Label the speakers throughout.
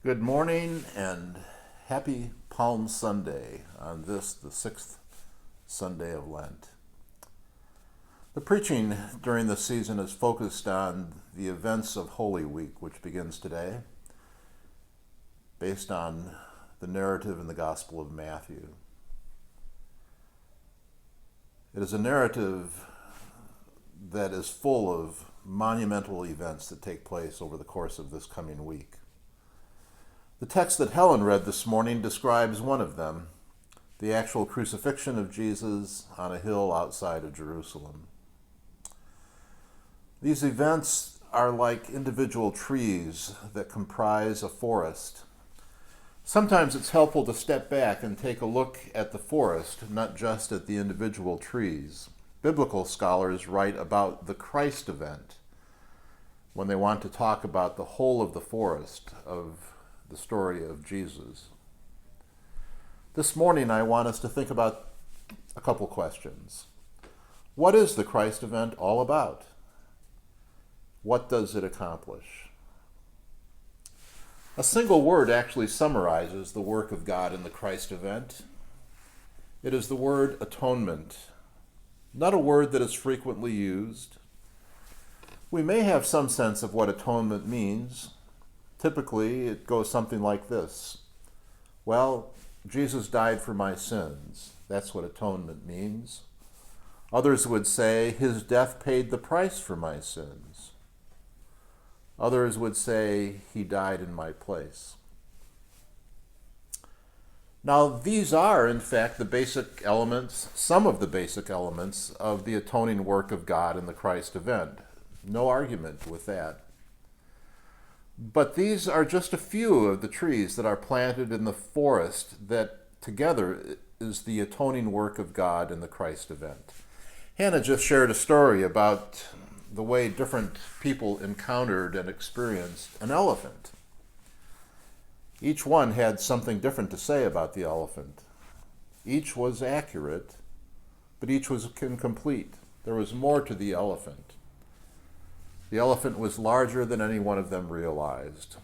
Speaker 1: Good morning and happy Palm Sunday on this, the sixth Sunday of Lent. The preaching during this season is focused on the events of Holy Week, which begins today, based on the narrative in the Gospel of Matthew. It is a narrative that is full of monumental events that take place over the course of this coming week. The text that Helen read this morning describes one of them, the actual crucifixion of Jesus on a hill outside of Jerusalem. These events are like individual trees that comprise a forest. Sometimes it's helpful to step back and take a look at the forest, not just at the individual trees. Biblical scholars write about the Christ event when they want to talk about the whole of the forest of the story of Jesus. This morning I want us to think about a couple questions. What is the Christ event all about? What does it accomplish? A single word actually summarizes the work of God in the Christ event. It is the word atonement, not a word that is frequently used. We may have some sense of what atonement means. Typically, it goes something like this. Well, Jesus died for my sins. That's what atonement means. Others would say his death paid the price for my sins. Others would say he died in my place. Now, these are, in fact, the basic elements, some of the basic elements of the atoning work of God in the Christ event. No argument with that. But these are just a few of the trees that are planted in the forest that together is the atoning work of God in the Christ event. Hannah just shared a story about the way different people encountered and experienced an elephant. Each one had something different to say about the elephant. Each was accurate, but each was incomplete. There was more to the elephant. The elephant was larger than any one of them realized.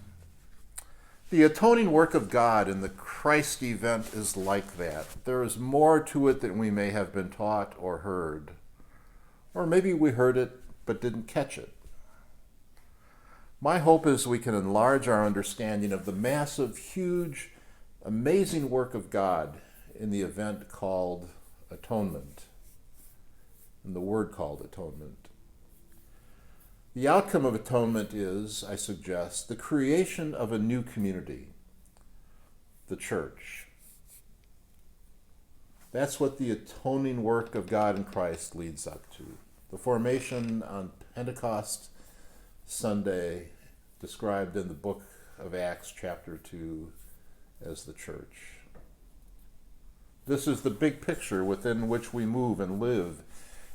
Speaker 1: The atoning work of God in the Christ event is like that. There is more to it than we may have been taught or heard. Or maybe we heard it but didn't catch it. My hope is we can enlarge our understanding of the massive, huge, amazing work of God in the event called atonement, in the word called atonement. The outcome of atonement is, I suggest, the creation of a new community, the church. That's what the atoning work of God in Christ leads up to. The formation on Pentecost Sunday, described in the book of Acts chapter 2 as the church. This is the big picture within which we move and live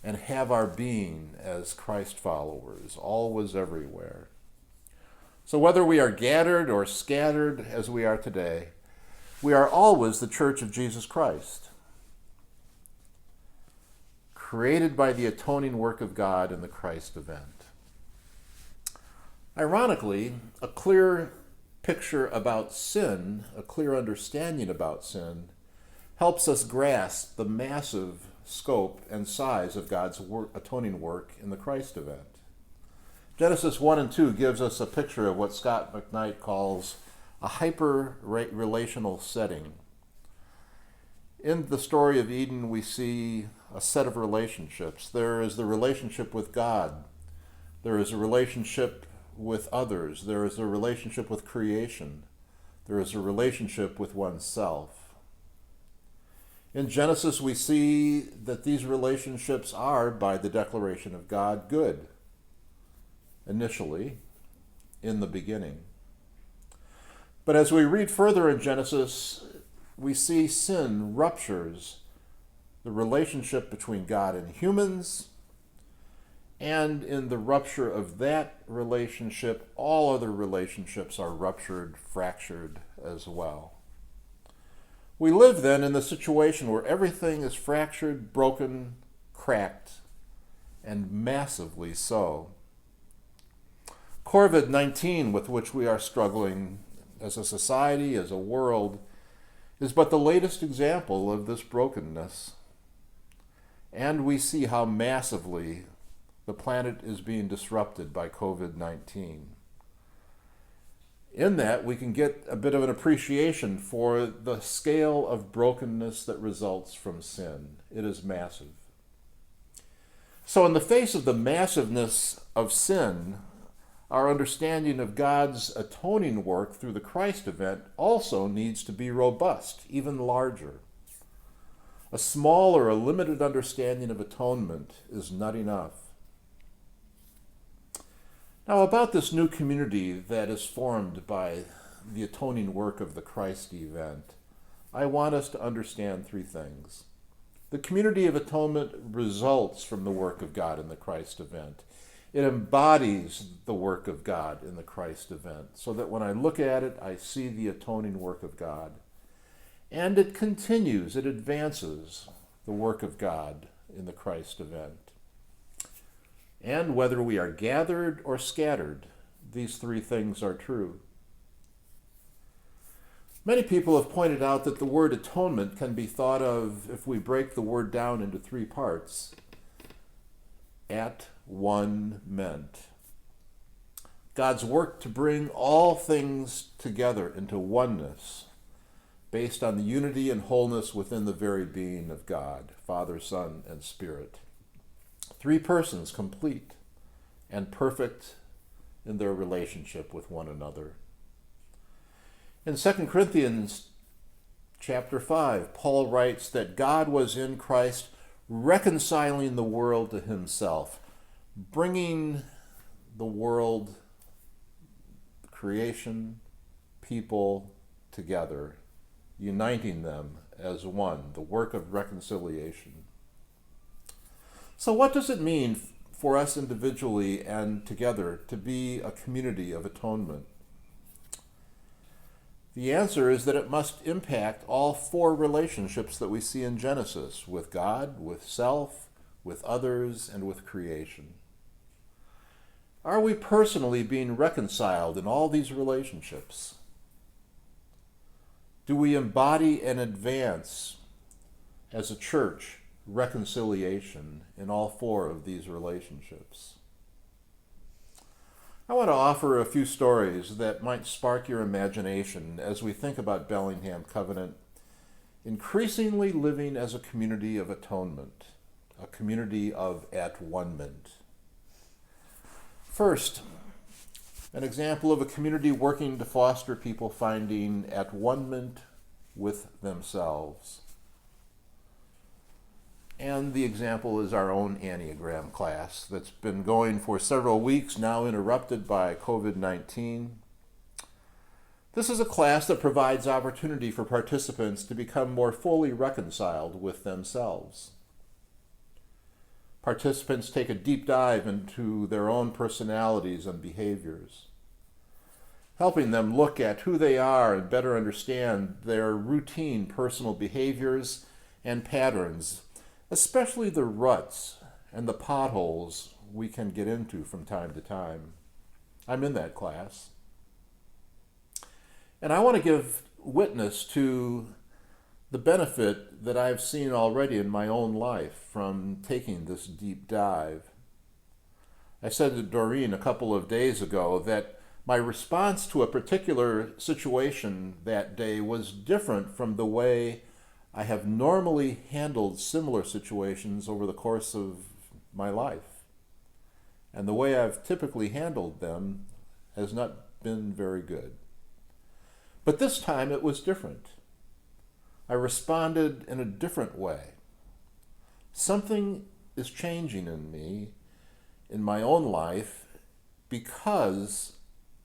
Speaker 1: and have our being as Christ followers, always everywhere. So whether we are gathered or scattered as we are today, we are always the church of Jesus Christ, created by the atoning work of God in the Christ event. Ironically, a clear picture about sin, a clear understanding about sin, helps us grasp the massive scope and size of God's atoning work in the Christ event. Genesis 1 and 2 gives us a picture of what Scott McKnight calls a hyper-relational setting. In the story of Eden, we see a set of relationships. There is the relationship with God. There is a relationship with others. There is a relationship with creation. There is a relationship with oneself. In Genesis, we see that these relationships are, by the declaration of God, good, initially, in the beginning. But as we read further in Genesis, we see sin ruptures the relationship between God and humans, and in the rupture of that relationship, all other relationships are ruptured, fractured as well. We live then in the situation where everything is fractured, broken, cracked, and massively so. COVID-19, with which we are struggling, as a society, as a world, is but the latest example of this brokenness. And we see how massively the planet is being disrupted by COVID-19. In that, we can get a bit of an appreciation for the scale of brokenness that results from sin. It is massive. So in the face of the massiveness of sin, our understanding of God's atoning work through the Christ event also needs to be robust, even larger. A small or a limited understanding of atonement is not enough. Now, about this new community that is formed by the atoning work of the Christ event, I want us to understand three things. The community of atonement results from the work of God in the Christ event. It embodies the work of God in the Christ event, so that when I look at it, I see the atoning work of God. And it continues, it advances the work of God in the Christ event. And whether we are gathered or scattered, these three things are true. Many people have pointed out that the word atonement can be thought of, if we break the word down into three parts, at one meant. God's work to bring all things together into oneness, based on the unity and wholeness within the very being of God, Father, Son, and Spirit. Three persons complete and perfect in their relationship with one another. In 2 Corinthians chapter 5, Paul writes that God was in Christ reconciling the world to himself, bringing the world, creation, people together, uniting them as one, the work of reconciliation. So what does it mean for us individually and together to be a community of atonement? The answer is that it must impact all four relationships that we see in Genesis, with God, with self, with others, and with creation. Are we personally being reconciled in all these relationships? Do we embody and advance as a church reconciliation in all four of these relationships? I want to offer a few stories that might spark your imagination as we think about Bellingham Covenant increasingly living as a community of atonement, a community of at-one-ment. First, an example of a community working to foster people finding at-one-ment with themselves. And the example is our own Enneagram class that's been going for several weeks, now interrupted by COVID-19. This is a class that provides opportunity for participants to become more fully reconciled with themselves. Participants take a deep dive into their own personalities and behaviors, helping them look at who they are and better understand their routine personal behaviors and patterns, especially the ruts and the potholes we can get into from time to time. I'm in that class. And I want to give witness to the benefit that I've seen already in my own life from taking this deep dive. I said to Doreen a couple of days ago that my response to a particular situation that day was different from the way I have normally handled similar situations over the course of my life. And the way I've typically handled them has not been very good. But this time it was different. I responded in a different way. Something is changing in me, in my own life, because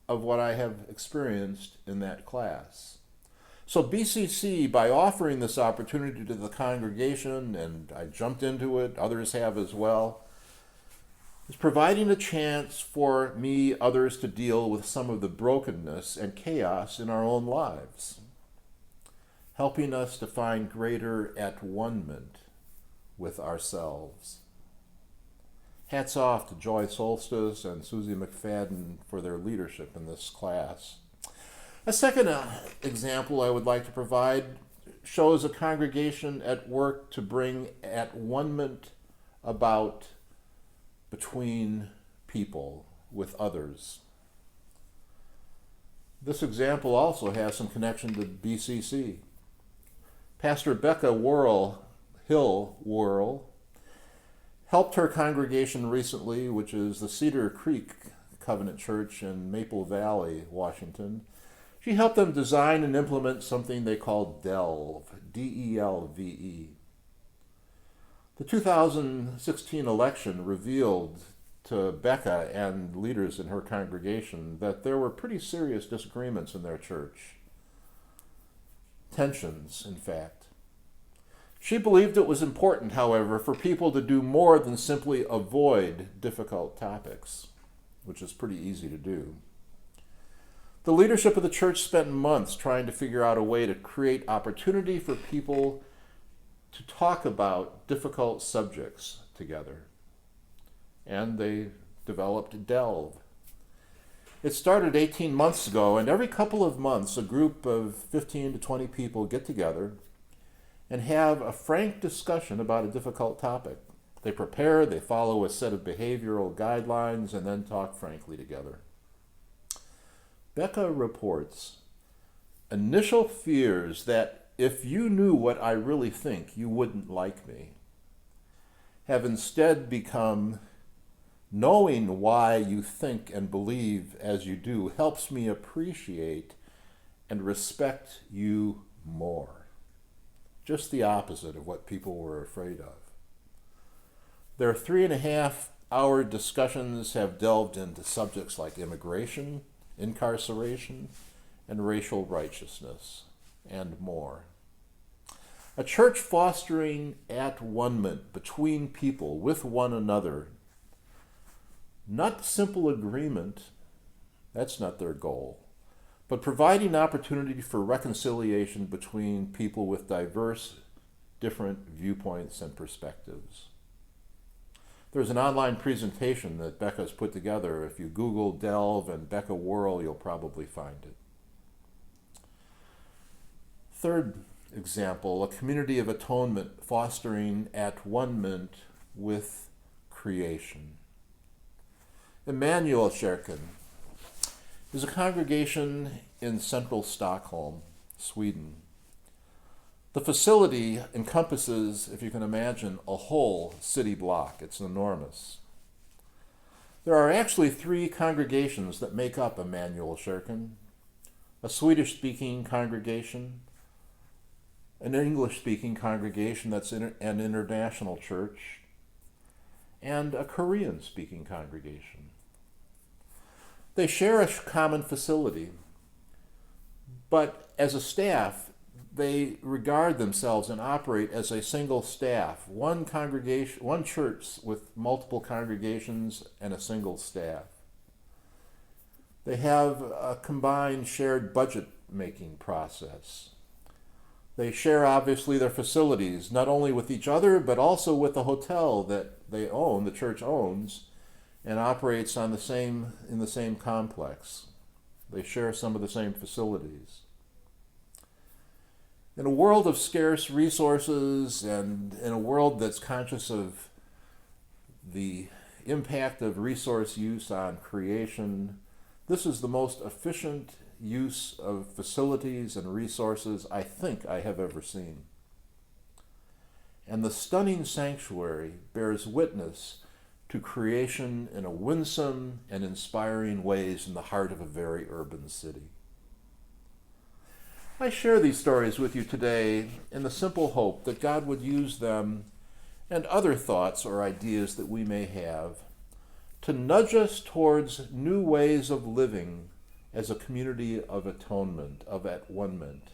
Speaker 1: of what I have experienced in that class. So BCC, by offering this opportunity to the congregation, and I jumped into it, others have as well, is providing a chance for me, others, to deal with some of the brokenness and chaos in our own lives, helping us to find greater at-one-ment with ourselves. Hats off to Joy Solstice and Susie McFadden for their leadership in this class. A second example I would like to provide shows a congregation at work to bring at-one-ment about between people with others. This example also has some connection to BCC. Pastor Becca Hill Worrell helped her congregation recently, which is the Cedar Creek Covenant Church in Maple Valley, Washington. She helped them design and implement something they call DELVE, D-E-L-V-E. The 2016 election revealed to Becca and leaders in her congregation that there were pretty serious disagreements in their church. Tensions, in fact. She believed it was important, however, for people to do more than simply avoid difficult topics, which is pretty easy to do. The leadership of the church spent months trying to figure out a way to create opportunity for people to talk about difficult subjects together. And they developed DELVE. It started 18 months ago, and every couple of months a group of 15 to 20 people get together and have a frank discussion about a difficult topic. They prepare, they follow a set of behavioral guidelines, and then talk frankly together. Becca reports, initial fears that if you knew what I really think, you wouldn't like me, have instead become knowing why you think and believe as you do helps me appreciate and respect you more. Just the opposite of what people were afraid of. Their 3.5-hour discussions have delved into subjects like immigration, incarceration, and racial righteousness, and more. A church fostering at-one-ment between people with one another. Not simple agreement, that's not their goal, but providing opportunity for reconciliation between people with diverse, different viewpoints and perspectives. There's an online presentation that Becca's put together. If you Google DELVE and Becca Worrell, you'll probably find it. Third example, a community of atonement fostering at-one-ment with creation. Immanuelskyrkan is a congregation in central Stockholm, Sweden. The facility encompasses, if you can imagine, a whole city block. It's enormous. There are actually 3 congregations that make up Immanuelskyrkan: a Swedish-speaking congregation, an English-speaking congregation that's an international church, and a Korean-speaking congregation. They share a common facility, but as a staff, they regard themselves and operate as a single staff, one congregation, one church with multiple congregations and a single staff. They have a combined shared budget-making process. They share, obviously, their facilities, not only with each other, but also with the hotel that they own, the church owns, and operates in the same complex. They share some of the same facilities. In a world of scarce resources and in a world that's conscious of the impact of resource use on creation, this is the most efficient use of facilities and resources I think I have ever seen. And the stunning sanctuary bears witness to creation in a winsome and inspiring ways in the heart of a very urban city. I share these stories with you today in the simple hope that God would use them and other thoughts or ideas that we may have to nudge us towards new ways of living as a community of atonement, of at-one-ment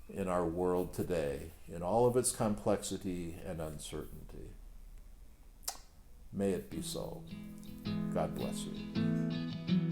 Speaker 1: in our world today, in all of its complexity and uncertainty. May it be so. God bless you.